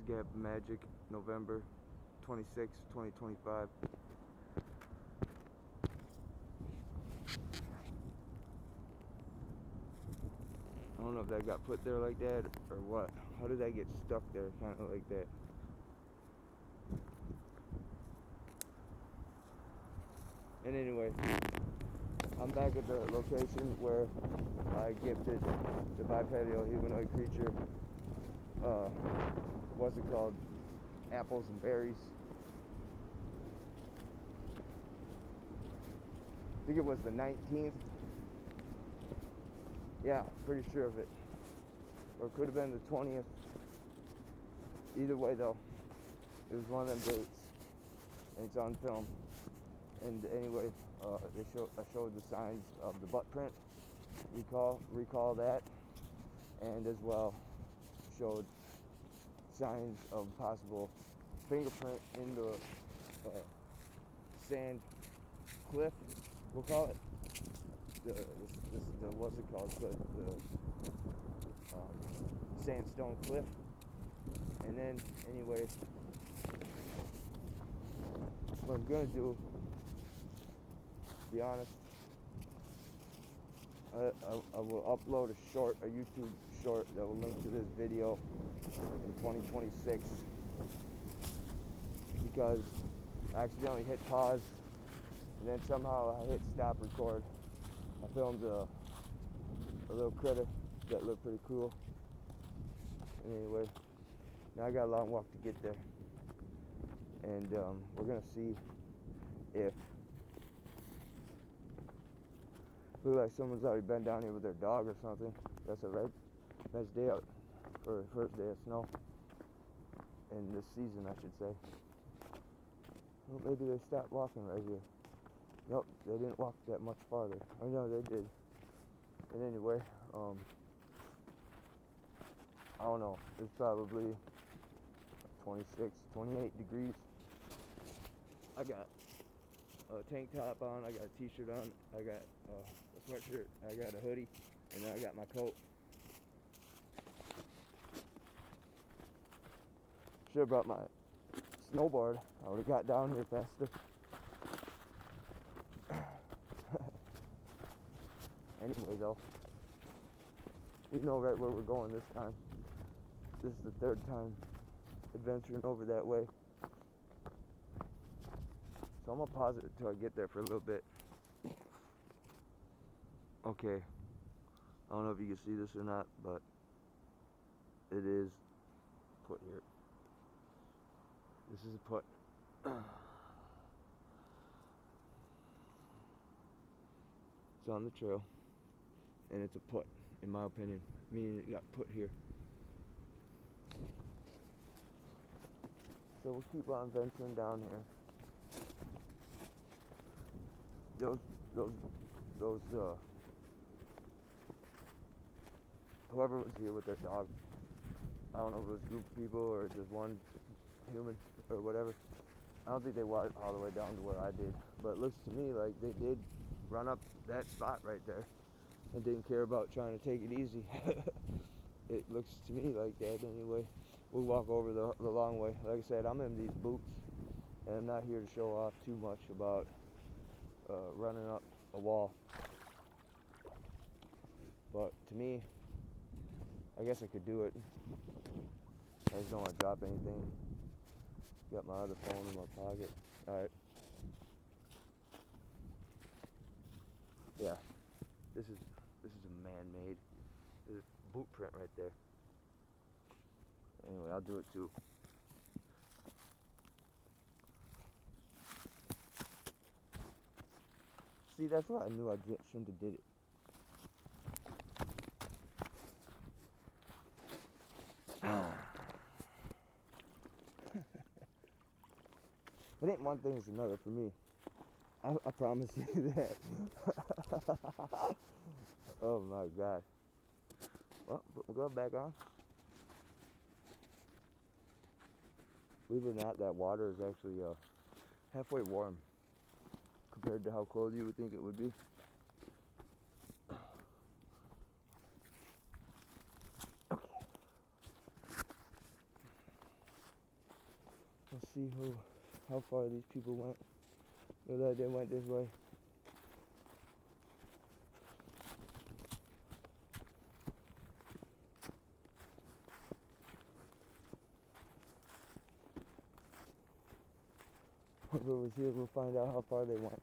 is GappaMagix, November 26, 2025. I don't know if that got put there like that or what. How did that get stuck there kind of like that? And anyway, I'm back at the location where I gifted the bipedal humanoid creature, what's it called? Apples and berries. I think it was the 19th. Yeah, pretty sure of it. Or it could have been the 20th. Either way though, it was one of them dates. And it's on film. And anyway, I showed the signs of the butt print. Recall that. And as well showed signs of possible fingerprint in the sand cliff, we'll call it. The what's it called? The sandstone cliff. And then anyway, what I'm gonna do, to be honest, I will upload a YouTube short that will link to this video in 2026, because I accidentally hit pause and then somehow I hit stop record. I filmed a little critter that looked pretty cool. Anyway, now I got a long walk to get there, and we're gonna see if looks like someone's already been down here with their dog or something. That's a nice day out for first day of snow in this season, I should say. Well, maybe they stopped walking right here. Nope, they didn't walk that much farther. I know they did. And anyway, I don't know. It's probably 26, 28 degrees. I got a tank top on, I got a t-shirt on, I got a sweatshirt, I got a hoodie, and then I got my coat. Should have brought my snowboard. I would have got down here faster. Anyway though, we know right where we're going this time. This is the third time adventuring over that way. So I'm gonna pause it until I get there for a little bit. Okay, I don't know if you can see this or not, but it is put here. This is a put. It's on the trail, and it's a put, in my opinion, meaning it got put here. So we'll keep on venturing down here. Those whoever was here with their dog, I don't know if it was a group of people or just one human or whatever. I don't think they walked all the way down to where I did, but it looks to me like they did run up that spot right there and didn't care about trying to take it easy. It looks to me like that anyway. We'll walk over the long way. Like I said, I'm in these boots, and I'm not here to show off too much about running up a wall. But to me, I guess I could do it. I just don't want to drop anything. Got my other phone in my pocket. Alright. Yeah. This is a man-made. There's a boot print right there. Anyway, I'll do it too. See, that's what I knew I shouldn't have did it. It ain't one thing, it's another for me. I promise you that. Oh my god. Well, put my glove back on. Believe it or not, that water is actually halfway warm compared to how cold you would think it would be. Okay. Let's see how far these people went. Look like they went this way. Whoever's here, we'll find out how far they went.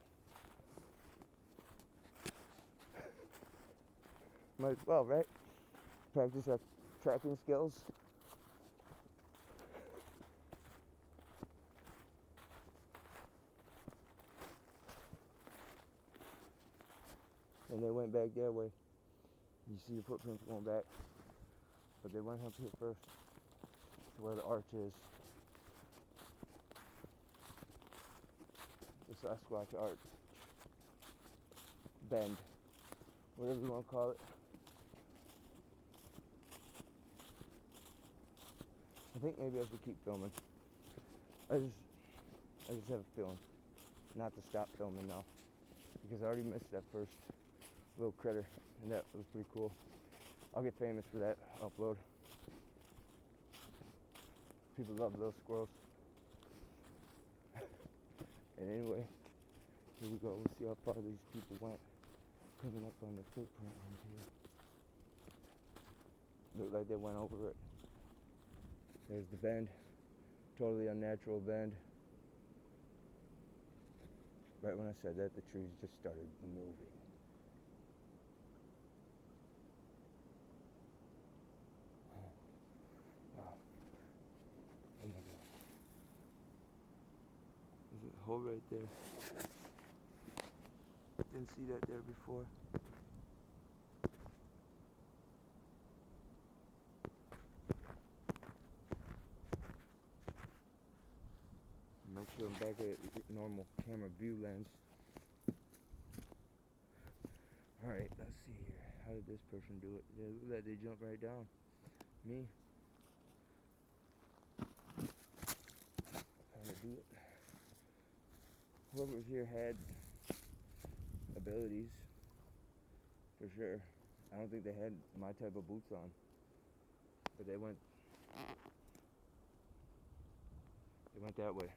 Might as well, right? Practice our tracking skills. And they went back that way. You see the footprints going back. But they went up here first to where the arch is. The Sasquatch arch. Bend. Whatever you want to call it. I think maybe I should keep filming. I just have a feeling not to stop filming now. Because I already missed that first little critter. And that was pretty cool. I'll get famous for that upload. People love little squirrels. And anyway, here we go. We'll see how far these people went. Coming up on the footprint right here. Look like they went over it. There's the bend. Totally unnatural bend. Right when I said that, the trees just started moving. Wow. Oh my God. There's a hole right there. Didn't see that there before. Make sure I'm back at normal camera view lens. Alright, let's see here. How did this person do it? They look like they jumped right down. Me? How to do it? Whoever here had abilities, for sure. I don't think they had my type of boots on. But they went that way.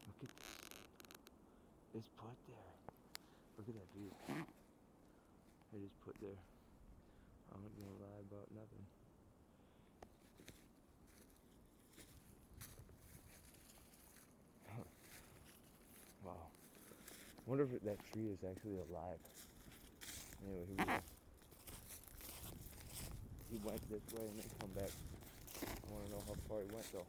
Look at this. It's put there. Look at that view. It is put there. I'm not gonna lie about nothing. Wow. Wonder if that tree is actually alive. Anyway, here we go. He went this way and then come back. I want to know how far he went though.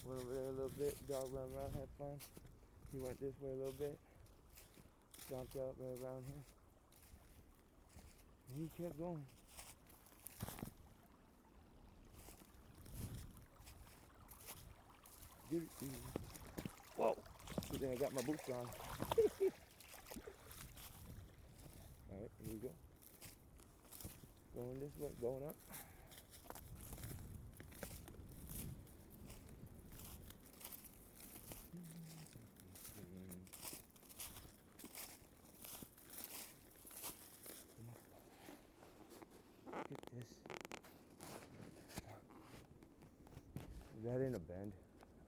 Went over there a little bit, dog ran around, had fun. He went this way a little bit, stomped out right around here. And he kept going. Whoa! Good thing I got my boots on. Alright, here we go. Going this way, going up. Look at this. That ain't a bend.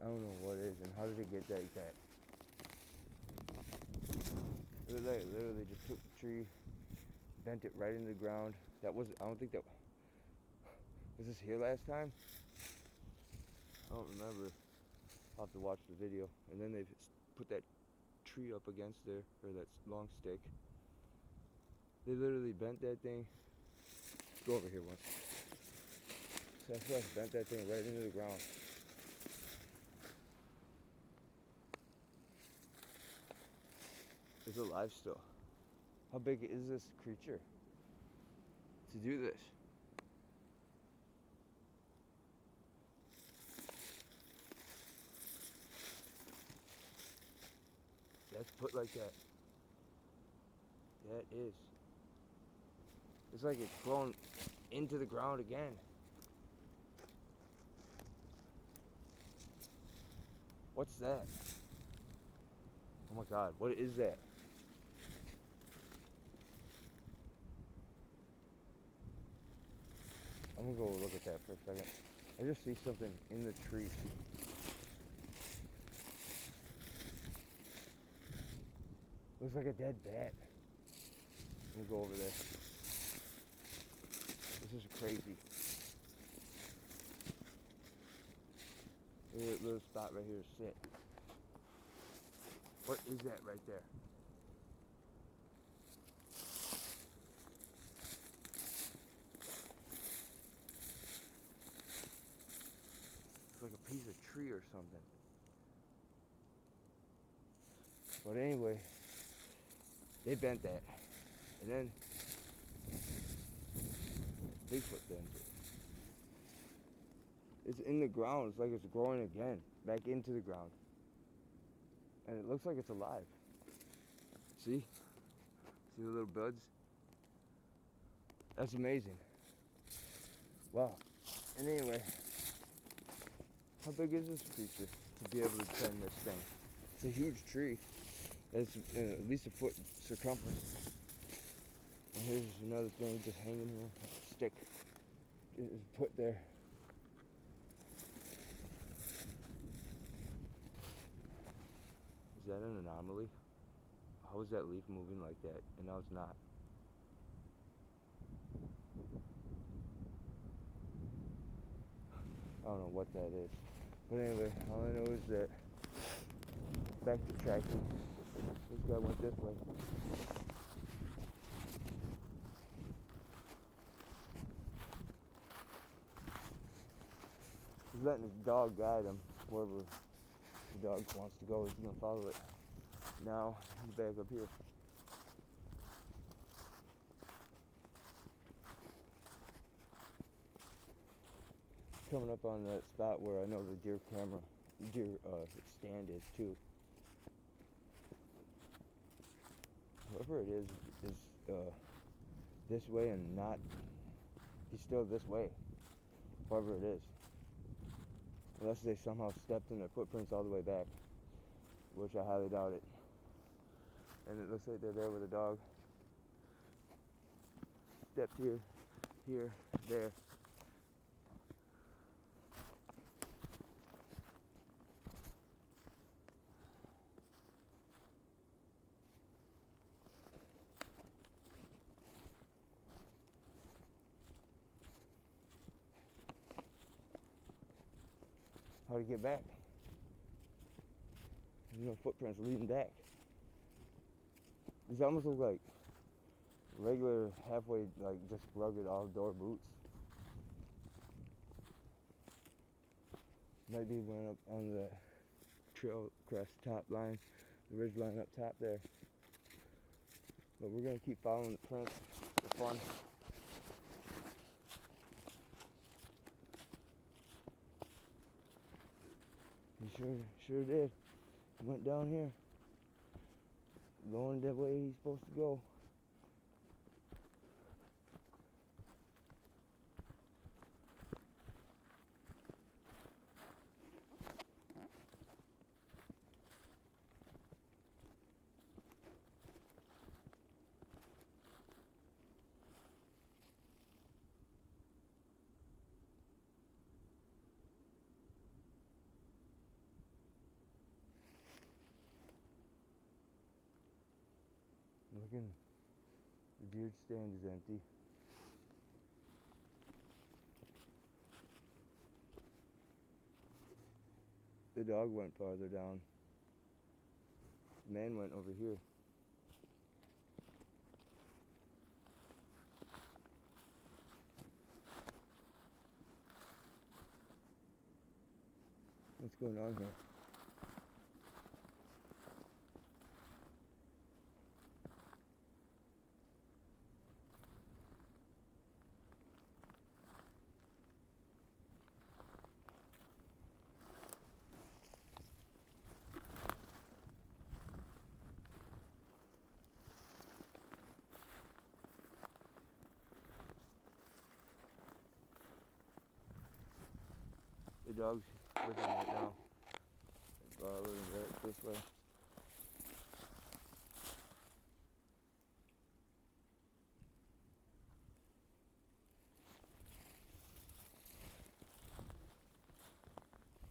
I don't know what it is and how did it get like that? It was like literally just took the tree, bent it right into the ground. That was, I don't think that, was this here last time? I don't remember. I'll have to watch the video. And then they put that tree up against there, or that long stick. They literally bent that thing. Go over here once. So I bent that thing right into the ground. It's alive still. How big is this creature to do this? That's put like that. Yeah, it is. It's like it's grown into the ground again. What's that? Oh my god, what is that? I'm gonna go look at that for a second. I just see something in the tree. Looks like a dead bat. I'm gonna go over there. This is crazy. There's a little spot right here to sit. What is that right there? It's like a piece of tree or something. But anyway, they bent that. And then Bigfoot bent it. It's in the ground. It's like it's growing again, back into the ground. And it looks like it's alive. See? See the little buds? That's amazing. Wow. And anyway, how big is this creature to be able to tend this thing? It's a huge tree. It's at least a foot circumference. And here's another thing just hanging here. A stick is put there. Is that an anomaly? How is that leaf moving like that? And now it's not. I don't know what that is. But anyway, all I know is that back to tracking. This guy went this way. He's letting his dog guide him wherever the dog wants to go. He's gonna follow it. Now he's back up here. Coming up on that spot where I know the deer stand is too. Whoever it is this way and not, he's still this way, whoever it is. Unless they somehow stepped in their footprints all the way back, which I highly doubt it. And it looks like they're there with a dog. Stepped here, here, there. How to get back? There's no footprints leading back. These almost look like regular halfway, like just rugged outdoor boots. Maybe went up on the trail across the top line, the ridge line up top there. But we're gonna keep following the prints for fun. He sure did. He went down here, going the way he's supposed to go. Looking, the deer stand is empty. The dog went farther down. The man went over here. What's going on here? dogs with him right now. Living right this way.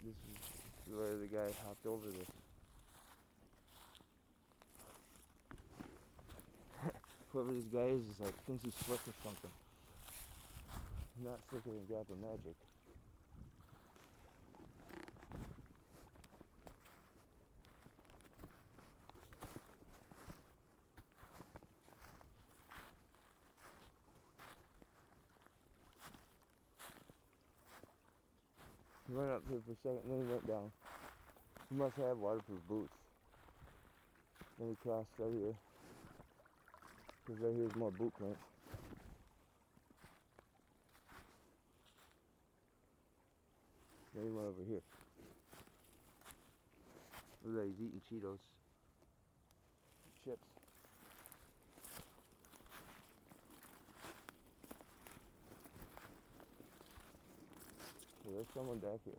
This is where the guy hopped over this. Whoever this guy is like thinks he's slick or something. He's not slicker than GappaMagix. He went up here for a second, and then he went down. He must have waterproof boots. Then he crossed right here. Because right here's more boot prints. Then he went over here. Look at that, he's eating Cheetos. Chips. So there's someone back here.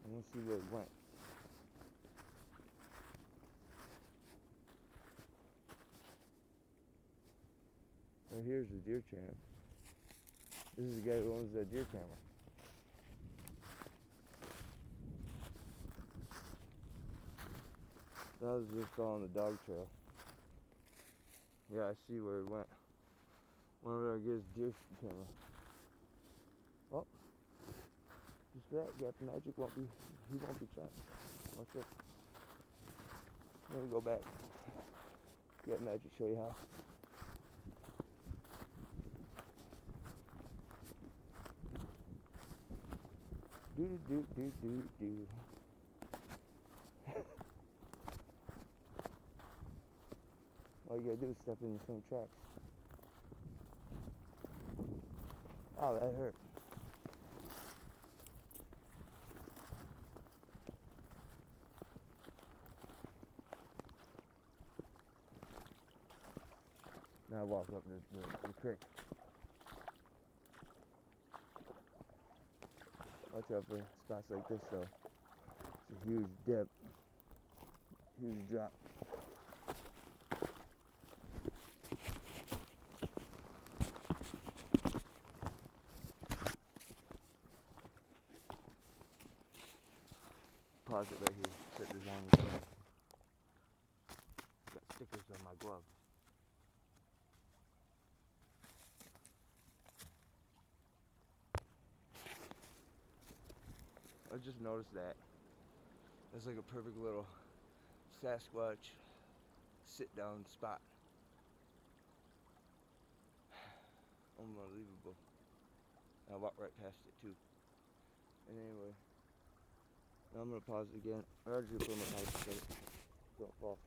I'm gonna see where it went. Right here's the deer channel. This is the guy who owns that deer camera. That was just on the dog trail. Yeah, I see where it went. Whenever I get his deer camera. Oh, just that GappaMagix won't be. He won't be trapped. Watch it. Let me go back. GappaMagix show you how. Do do do do do. All you gotta do is step in the same tracks. Oh, that hurt. Now I walk up the creek. Watch out for spots like this though. It's a huge dip. Huge drop. Pause it right here. Set this on the ground. Got stickers on my glove. I just noticed that. It's like a perfect little Sasquatch sit-down spot. Unbelievable. I walked right past it too. And anyway, now I'm gonna pause it again. I already put my pants so don't fall.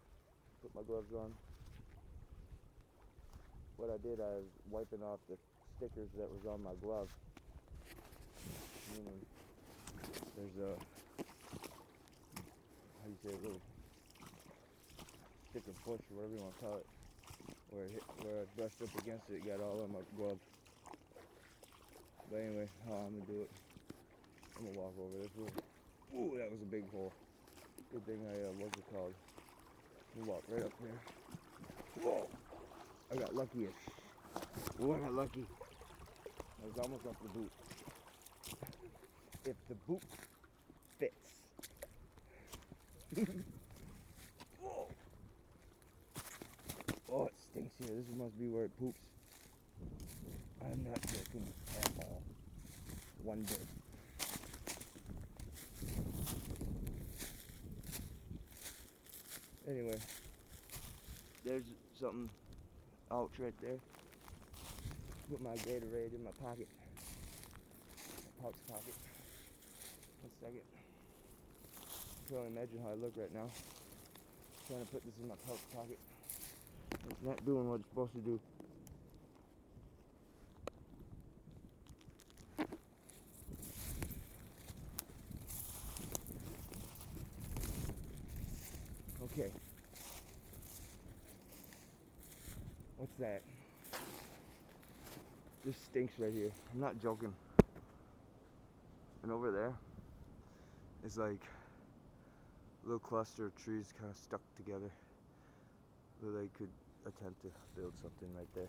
Put my gloves on. What I did, I was wiping off the stickers that was on my glove. Meaning, there's a, how do you say, a little sticker push or whatever you want to call it, where I brushed up against it, got all on my glove. But anyway, how I'm gonna do it, I'm gonna walk over this little, ooh, that was a big hole. Good thing I, what's it called? I'm gonna walk right up there. Whoa! I got lucky as oh, I got lucky. I was almost off the boot. If the boot fits. Whoa! Oh, it stinks here. This must be where it poops. I'm not joking at all. One bit. Anyway, there's something out right there. Put my Gatorade in my pocket. My pouch pocket. One second. I can only imagine how I look right now. Trying to put this in my pouch pocket. It's not doing what it's supposed to do. Okay. What's that? This stinks right here. I'm not joking. And over there is like a little cluster of trees kind of stuck together. So they could attempt to build something right there.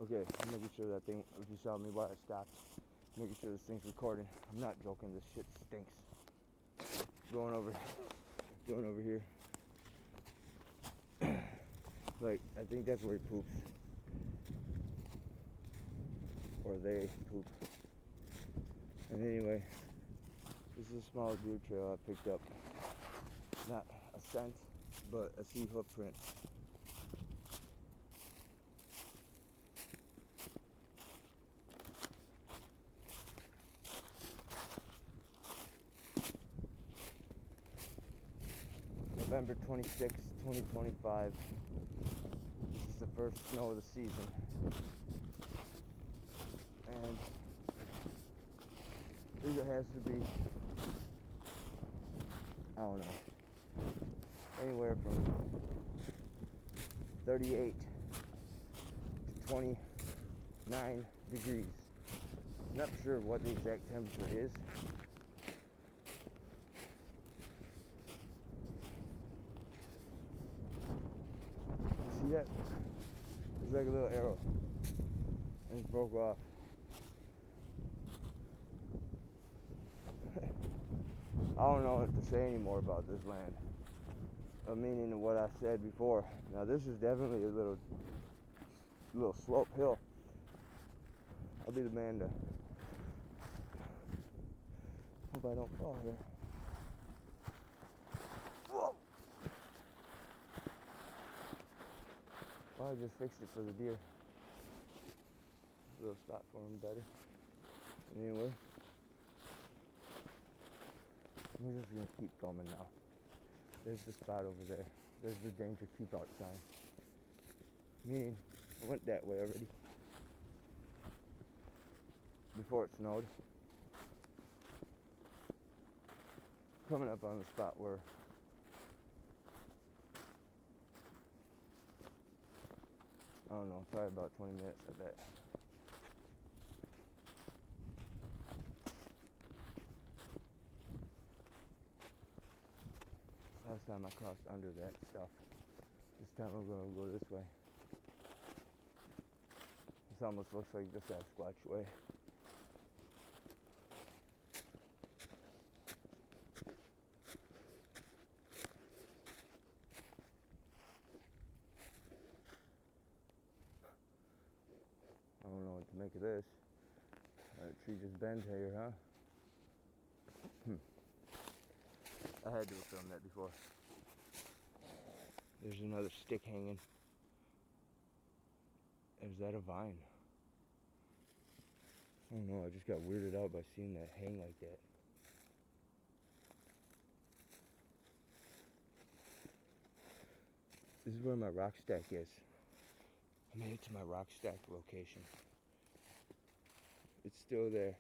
Okay, I'm making sure that thing, if you saw me while I stopped, making sure this thing's recording. I'm not joking, this shit stinks. Going over here. Like, I think that's where he poops. Or they poop. And anyway, this is a small deer trail I picked up. Not a scent, but a sea hoof print. November 26, 2025. This is the first snow of the season. And there has to be, I don't know, anywhere from 38 to 29 degrees. I'm not sure what the exact temperature is. See that? It's like a little arrow. And it broke off. I don't know what to say anymore about this land. Meaning what I said before. Now this is definitely a little slope hill. I'll be the man to hope I don't fall here. Whoa! Well, I just fixed it for the deer. A little spot for him better. Anyway, I'm just gonna keep filming now. There's the spot over there. There's the danger keep out sign. Meaning, I went that way already. Before it snowed. Coming up on the spot where I don't know, probably about 20 minutes, I bet. Last time I crossed under that stuff. This time we're gonna go this way. This almost looks like the Sasquatch way. I don't know what to make of this. The tree just bent here, huh? I had to have filmed that before. There's another stick hanging. Is that a vine? I don't know, I just got weirded out by seeing that hang like that. This is where my rock stack is. I made it to my rock stack location. It's still there.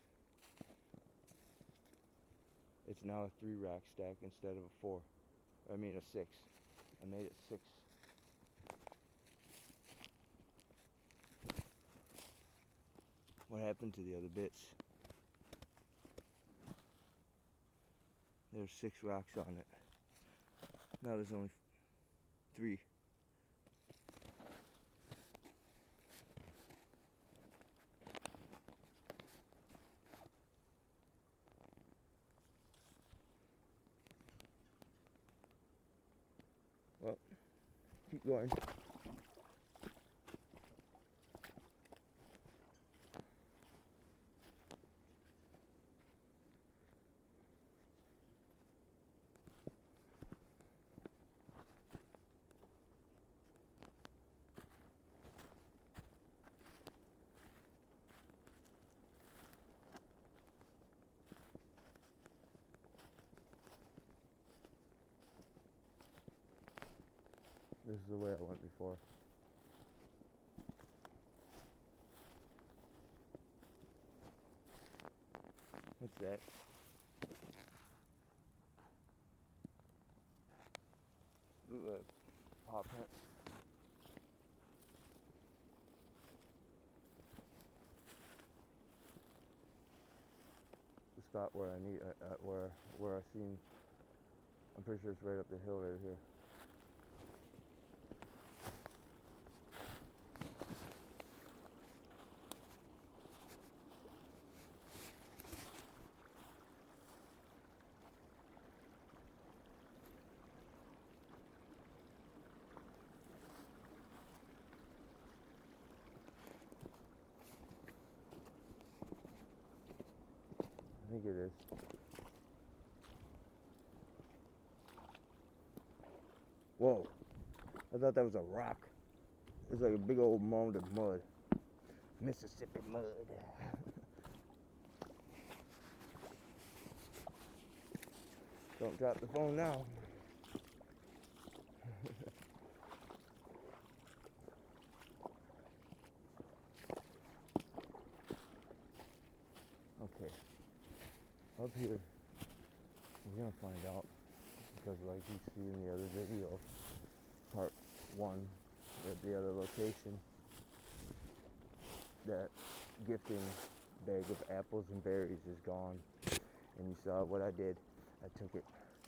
It's now a 3 rock stack instead of a 4. I mean a 6. I made it 6. What happened to the other bits? There's 6 rocks on it. Now there's only 3. Well, keep going. This is the way I went before. What's that? Paw print. The spot where I need, where I seen. I'm pretty sure it's right up the hill right here. I think it is. Whoa. I thought that was a rock. It's like a big old mound of mud. Mississippi mud. Don't drop the phone now. Okay. Up here, we're gonna find out, because like you see in the other video, part 1, at the other location, that gifting bag of apples and berries is gone. And you saw what I did. I took it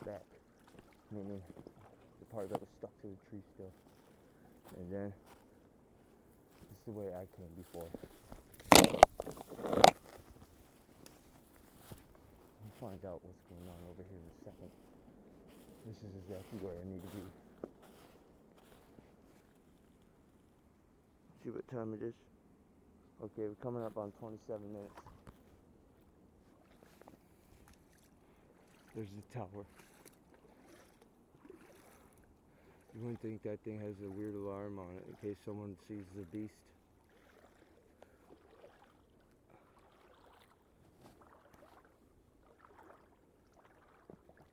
back, meaning the part that was stuck to the tree still. And then, this is the way I came before. We'll find out what's going on over here in a second. This is exactly where I need to be. See what time it is? Okay, we're coming up on 27 minutes. There's the tower. You wouldn't think that thing has a weird alarm on it in case someone sees the beast.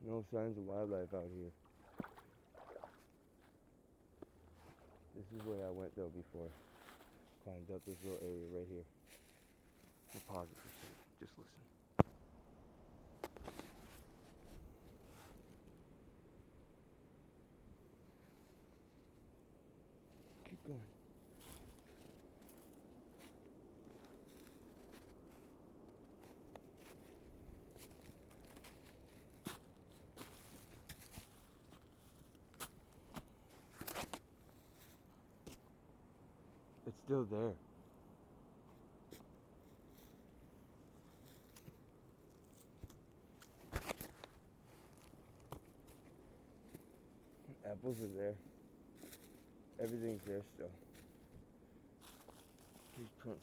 No signs of wildlife out here. This is where I went though before. Climbed up this little area right here. I'll pause it for a second. Just listen. Keep going. It's still there. Apples are there. Everything's there still. These prints.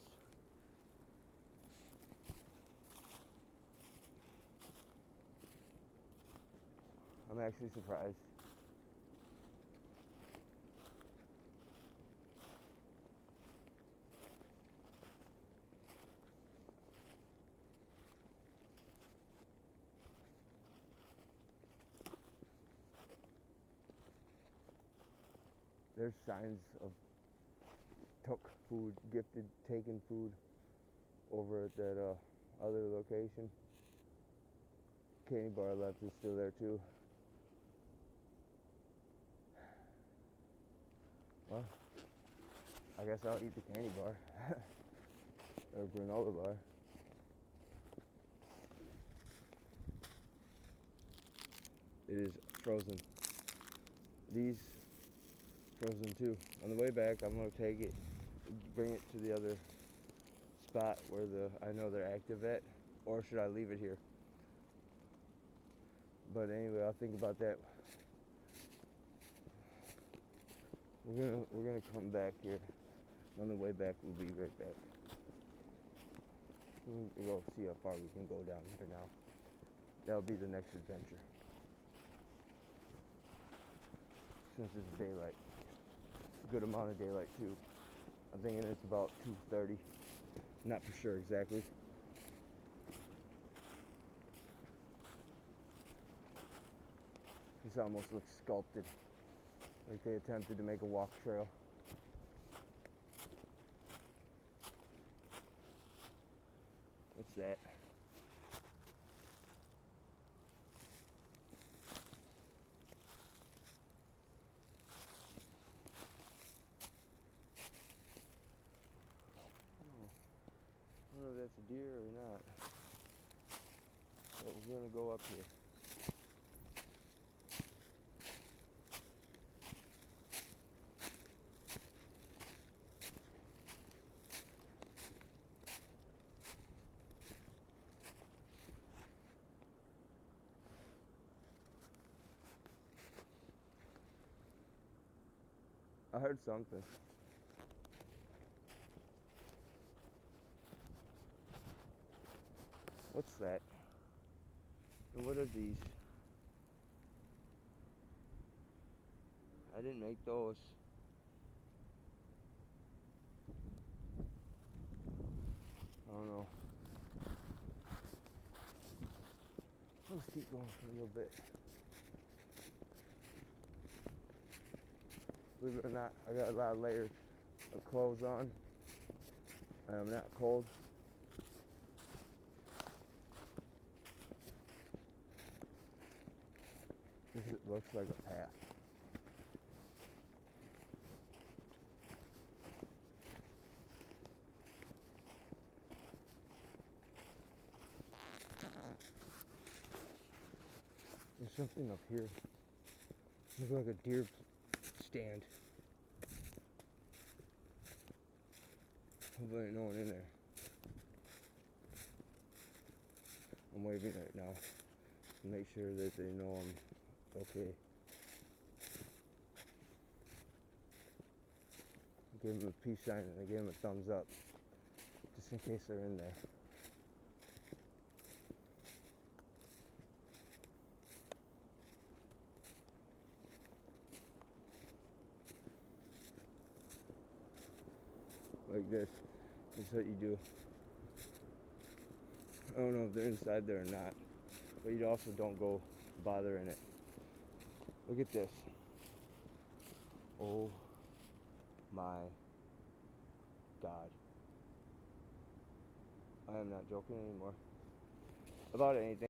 I'm actually surprised. There's signs of took food, gifted, taken food over at that other location. Candy bar left is still there too. Well, I guess I'll eat the candy bar. Or granola bar. It is frozen. These frozen too. On the way back, I'm gonna take it, bring it to the other spot where I know they're active at, or should I leave it here? But anyway, I'll think about that. We're gonna come back here. On the way back, we'll be right back. We'll see how far we can go down here now. That'll be the next adventure. Since it's daylight. Good amount of daylight too. I'm thinking it's about 2:30. Not for sure exactly. This almost looks sculpted. Like they attempted to make a walk trail. What's that? I don't know if that's a deer or not. But we're gonna go up here. I heard something. What's that? And what are these? I didn't make those. I don't know. Let's keep going for a little bit. Believe it or not, I got a lot of layers of clothes on. And I'm not cold. This looks like a path. There's something up here. Looks like a deer stand. Hopefully ain't no one in there. I'm waving right now to make sure that they know I'm okay. I gave them a peace sign and I gave them a thumbs up, just in case they're in there. Like this. This is what you do. I don't know if they're inside there or not, but you also don't go bothering it. Look at this. Oh my God. I am not joking anymore about anything.